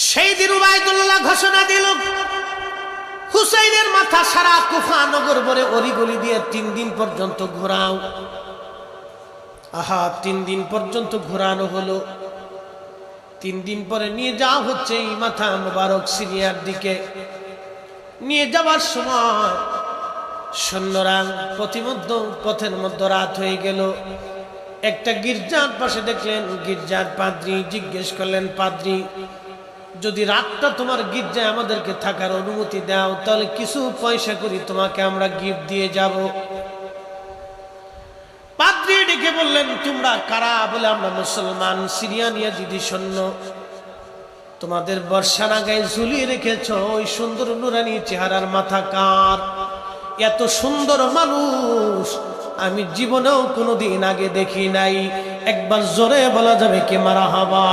সেই দিন উবাইদুল্লাহ ঘোষণা দিল, হুসাইনের মাথা সারা কুফা নগর ভরে অলিগলি দিয়ে 3 দিন পর্যন্ত ঘোরাও। আহা, 3 দিন পর্যন্ত ঘোরানো হলো। 3 দিন পরে নিয়ে যাওয়া হচ্ছে এই মাথা মুবারক সিরিয়ার দিকে। নিয়ে যাওয়ার সময় সৈন্যরা পথের মধ্যে রাত হয়ে গেল। একটা গির্জার পাশে দেখলেন, গির্জার পাদ্রী জিজ্ঞেস করলেন, পাদ্রী, যদি রাতটা তোমার গির্জায় আমাদেরকে থাকার অনুমতি দাও, তাহলে কিছু পয়সা করি তোমাকে আমরা গিফট দিয়ে যাব। পাদ্রী ডেকে বললেন, তোমরা কারা? বলে, আমরা মুসলমান, সিরিয়ান ইয়াজিদি সৈন্য। তোমাদের বর্ষার গায়ে ঝুলিয়ে রেখেছ ওই সুন্দর নুরানি চেহারার মাথা কার? এত সুন্দর মানুষ আমি জীবনেও কোনোদিন আগে দেখি নাই। একবার জোরে বলা যাবে কি মারহাবা?